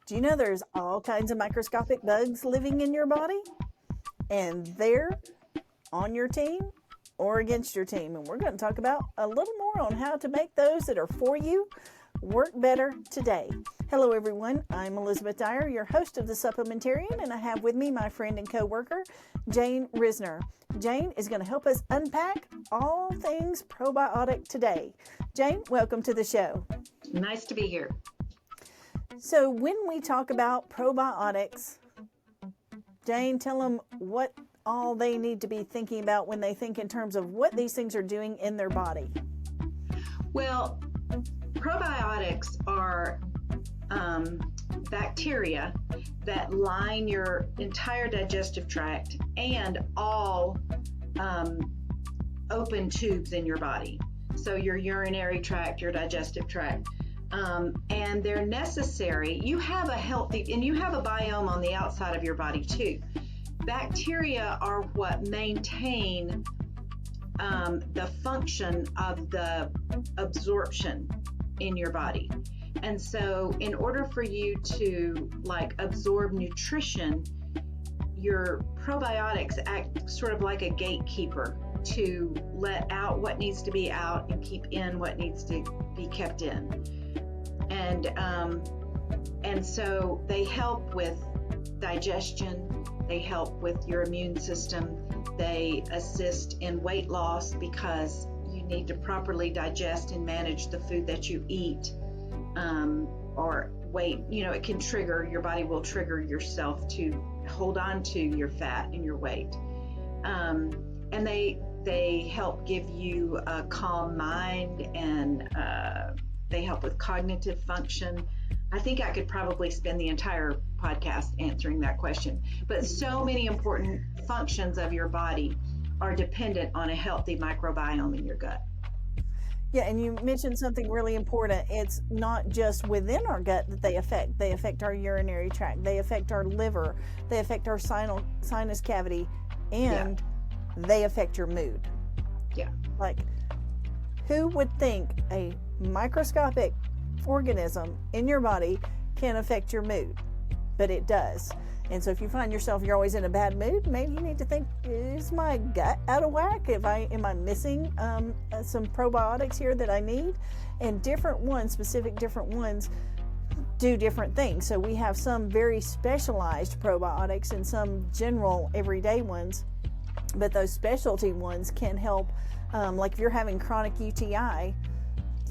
Do you know there's all kinds of microscopic bugs living in your body? And they're on your team or against your team. And we're going to talk about a little more on how to make those that are for you work better today. Hello, everyone. I'm Elizabeth Dyer, your host of the Supplementarian, and I have with me my friend and co-worker, Jayne Rizner. Jayne is going to help us unpack all things probiotic today. Jayne, welcome to the show. Nice to be here. So when we talk about probiotics, Jayne, tell them what all they need to be thinking about when they think in terms of what these things are doing in their body. Well, probiotics are bacteria that line your entire digestive tract and all open tubes in your body. So your urinary tract, your digestive tract. And they're necessary. You have a healthy, and you have a biome on the outside of your body too. Bacteria are what maintain the function of the absorption in your body. And so in order for you to absorb nutrition, your probiotics act sort of like a gatekeeper to let out what needs to be out and keep in what needs to be kept in. And so they help with digestion, they help with your immune system, they assist in weight loss because you need to properly digest and manage the food that you eat, or weight, it can trigger, your body will trigger yourself to hold on to your fat and your weight. And they help give you a calm mind, and they help with cognitive function. I think I could probably spend the entire podcast answering that question. But so many important functions of your body are dependent on a healthy microbiome in your gut. Yeah, and you mentioned something really important. It's not just within our gut that they affect. They affect our urinary tract. They affect our liver. They affect our sinus cavity. And they affect your mood. Yeah. Who would think a microscopic organism in your body can affect your mood? But it does. And so if you find yourself you're always in a bad mood, maybe you need to think, is my gut out of whack? Am I missing some probiotics here that I need? And different ones do different things. So we have some very specialized probiotics and some general everyday ones. But those specialty ones can help, like if you're having chronic UTI,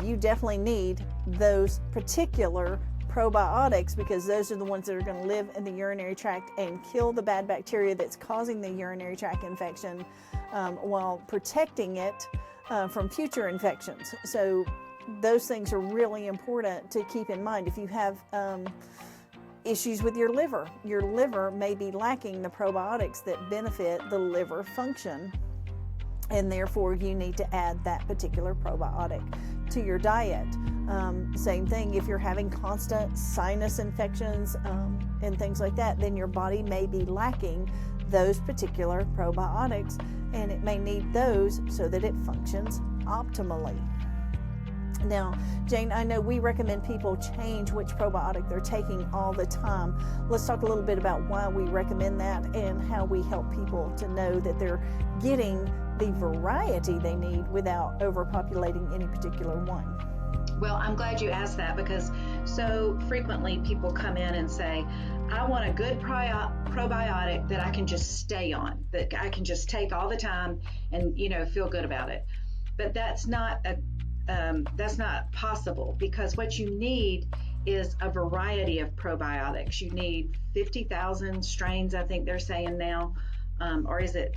you definitely need those particular probiotics because those are the ones that are going to live in the urinary tract and kill the bad bacteria that's causing the urinary tract infection while protecting it from future infections. So those things are really important to keep in mind. If you have issues with your liver may be lacking the probiotics that benefit the liver function, and therefore you need to add that particular probiotic to your diet. Same thing if you're having constant sinus infections and things like that, then your body may be lacking those particular probiotics, and it may need those so that it functions optimally. Now, Jayne, I know we recommend people change which probiotic they're taking all the time. Let's talk a little bit about why we recommend that and how we help people to know that they're getting the variety they need without overpopulating any particular one. Well, I'm glad you asked that because so frequently people come in and say, I want a good probiotic that I can just stay on, that I can just take all the time and, feel good about it. But that's not possible because what you need is a variety of probiotics. You need 50,000 strains, I think they're saying now, or is it?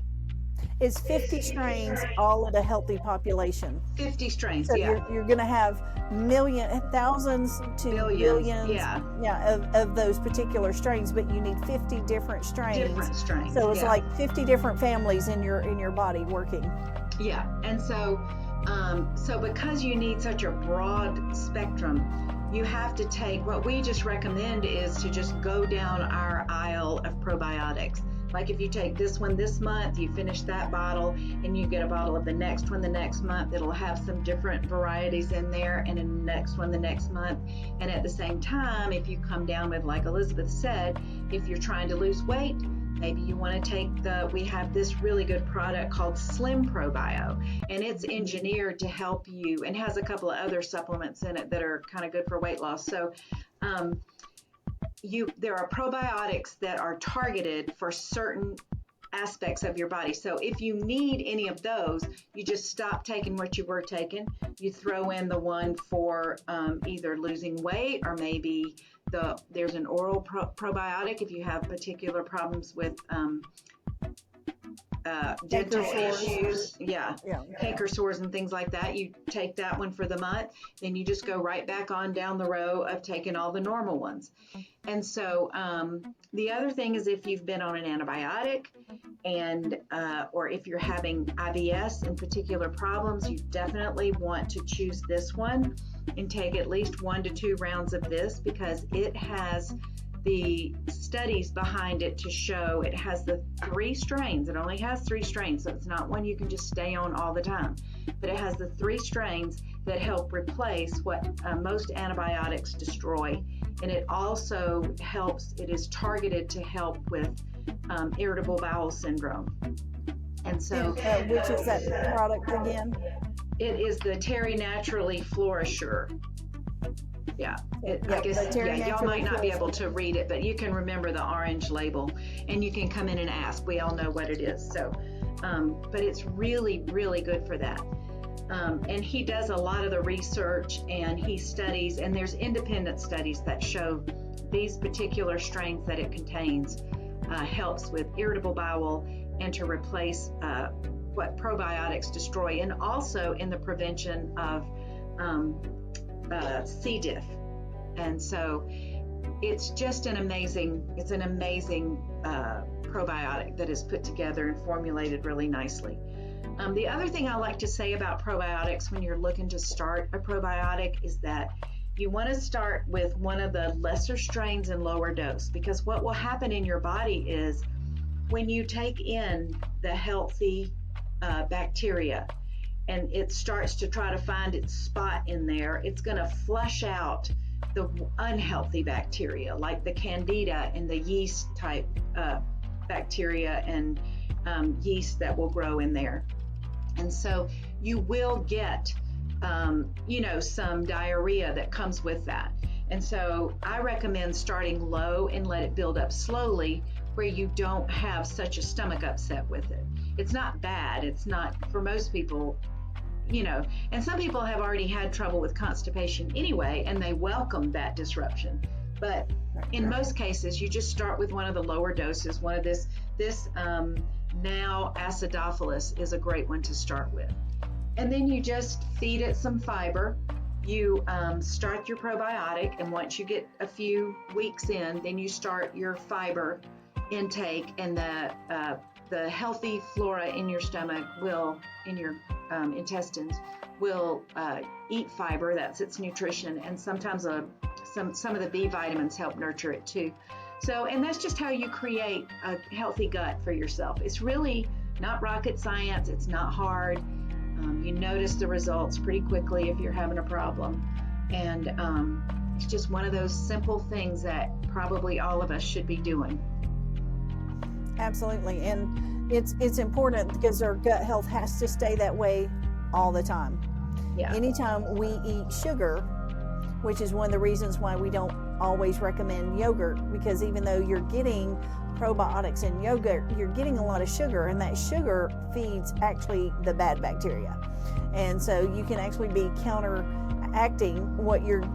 It's 50 strains all in a healthy population. 50 strains, so yeah. You're going to have thousands to billions of those particular strains, but you need 50 different strains. So it's like 50 different families in your body working. Yeah, and so because you need such a broad spectrum, you have to take, what we just recommend is to just go down our aisle of probiotics. Like if you take this one this month, you finish that bottle, and you get a bottle of the next one the next month. It'll have some different varieties in there, and in the next one the next month. And at the same time, if you come down with, like Elizabeth said, if you're trying to lose weight, maybe you want to take we have this really good product called Slim Probio, and it's engineered to help you and has a couple of other supplements in it that are kind of good for weight loss. So there are probiotics that are targeted for certain aspects of your body. So if you need any of those, you just stop taking what you were taking. You throw in the one for either losing weight, or maybe there's an oral probiotic if you have particular problems with dental issues, canker sores and things like that. You take that one for the month, then you just go right back on down the row of taking all the normal ones. And so the other thing is, if you've been on an antibiotic and or if you're having IBS and particular problems, you definitely want to choose this one and take at least 1 to 2 rounds of this, because it has the studies behind it to show it has the 3 strains. It only has 3 strains, so it's not one you can just stay on all the time. But it has the 3 strains that help replace what most antibiotics destroy. And it also helps, it is targeted to help with irritable bowel syndrome. And so which is that product again? It is the Terry Naturally Flourishur. I guess y'all might not be able to read it, but you can remember the orange label, and you can come in and ask. We all know what it is. So, but it's really, really good for that. And he does a lot of the research, and he studies, and there's independent studies that show these particular strains that it contains helps with irritable bowel and to replace what probiotics destroy, and also in the prevention of C. diff. And so it's just an amazing probiotic that is put together and formulated really nicely. The other thing I like to say about probiotics when you're looking to start a probiotic is that you want to start with one of the lesser strains and lower dose, because what will happen in your body is when you take in the healthy bacteria and it starts to try to find its spot in there, it's going to flush out the unhealthy bacteria like the candida and the yeast type bacteria and yeast that will grow in there. And so you will get some diarrhea that comes with that. And so I recommend starting low and let it build up slowly, where you don't have such a stomach upset with it. It's not bad. It's not, for most people, and some people have already had trouble with constipation anyway, and they welcome that disruption. But in most cases, you just start with one of the lower doses. One of this now acidophilus is a great one to start with. And then you just feed it some fiber. You start your probiotic, and once you get a few weeks in, then you start your fiber intake, and the healthy flora in your stomach in your intestines will eat fiber. That's its nutrition, and sometimes some of the B vitamins help nurture it too. So, and that's just how you create a healthy gut for yourself. It's really not rocket science. It's not hard. You notice the results pretty quickly if you're having a problem. And it's just one of those simple things that probably all of us should be doing. Absolutely. And it's important because our gut health has to stay that way all the time. Yeah. Anytime we eat sugar, which is one of the reasons why we don't always recommend yogurt, because even though you're getting probiotics in yogurt, you're getting a lot of sugar, and that sugar feeds actually the bad bacteria. And so you can actually be counteracting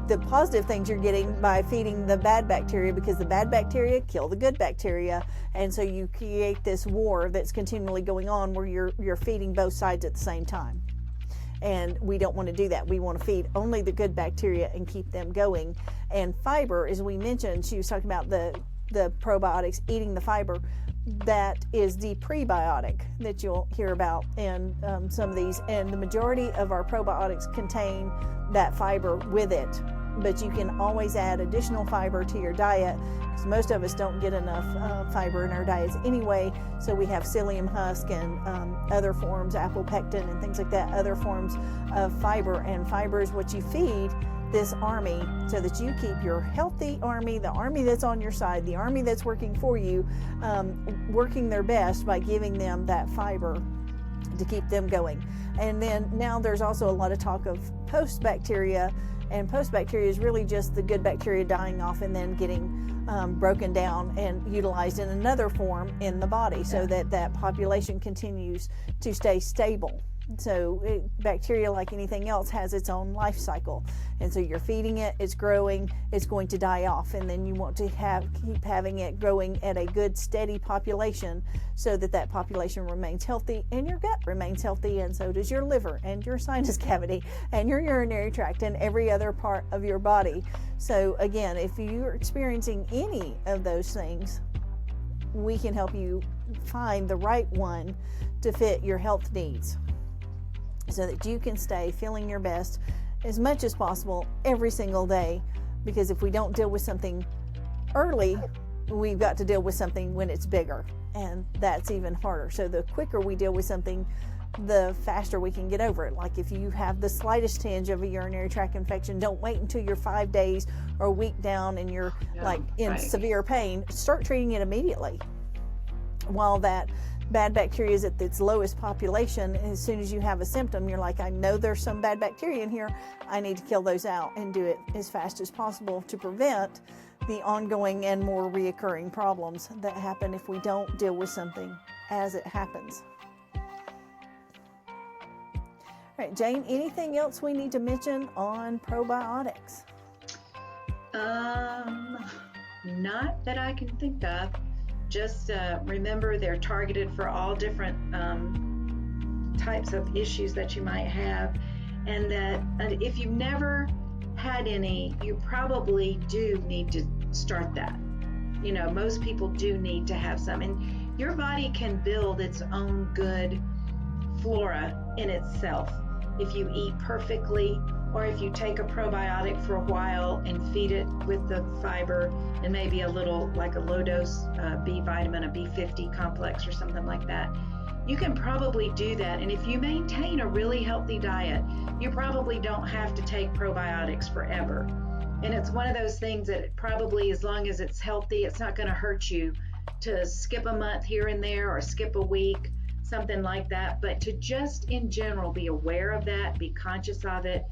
the positive things you're getting by feeding the bad bacteria, because the bad bacteria kill the good bacteria. And so you create this war that's continually going on where you're feeding both sides at the same time. And we don't want to do that. We want to feed only the good bacteria and keep them going. And fiber, as we mentioned, she was talking about the probiotics eating the fiber. That is the prebiotic that you'll hear about in some of these. And the majority of our probiotics contain that fiber with it. but you can always add additional fiber to your diet, because most of us don't get enough fiber in our diets anyway. So we have psyllium husk and other forms, apple pectin and things like that, other forms of fiber. And fiber is what you feed this army, so that you keep your healthy army, the army that's on your side, the army that's working for you, working their best by giving them that fiber to keep them going. And then now there's also a lot of talk of post-bacteria, and post-bacteria is really just the good bacteria dying off and then getting broken down and utilized in another form in the body, so that that population continues to stay stable. So bacteria, like anything else, has its own life cycle, and so you're feeding it, it's growing, it's going to die off, and then you want to keep having it growing at a good steady population, so that that population remains healthy and your gut remains healthy, and so does your liver and your sinus cavity and your urinary tract and every other part of your body. So again, if you're experiencing any of those things, we can help you find the right one to fit your health needs, so that you can stay feeling your best as much as possible every single day. Because if we don't deal with something early, we've got to deal with something when it's bigger, and that's even harder. So the quicker we deal with something, the faster we can get over it. Like if you have the slightest tinge of a urinary tract infection, don't wait until you're 5 days or a week down and you're in severe pain. Start treating it immediately. While that bad bacteria is at its lowest population, as soon as you have a symptom, you're like, I know there's some bad bacteria in here, I need to kill those out, and do it as fast as possible to prevent the ongoing and more reoccurring problems that happen if we don't deal with something as it happens. All right, Jayne, anything else we need to mention on probiotics? Not that I can think of. Just remember, they're targeted for all different types of issues that you might have, and that if you've never had any, you probably do need to start that. You know, most people do need to have some, and your body can build its own good flora in itself if you eat perfectly, or if you take a probiotic for a while and feed it with the fiber and maybe a little, like a low dose B vitamin, a B50 complex or something like that. You can probably do that. And if you maintain a really healthy diet, you probably don't have to take probiotics forever. And it's one of those things that probably, as long as it's healthy, it's not going to hurt you to skip a month here and there, or skip a week, something like that. But to just in general be aware of that, be conscious of it,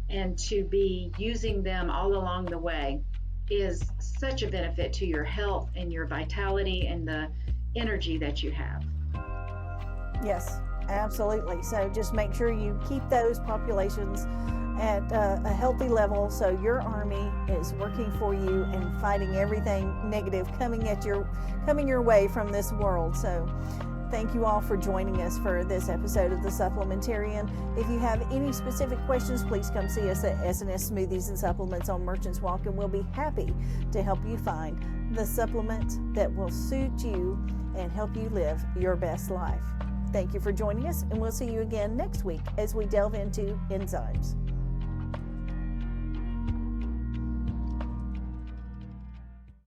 and to be using them all along the way is such a benefit to your health and your vitality and the energy that you have. Yes, absolutely. So just make sure you keep those populations at a healthy level, so your army is working for you and fighting everything negative coming your way from this world. So thank you all for joining us for this episode of the Supplementarian. If you have any specific questions, please come see us at S&S Smoothies and Supplements on Merchants Walk, and we'll be happy to help you find the supplement that will suit you and help you live your best life. Thank you for joining us, and we'll see you again next week as we delve into enzymes.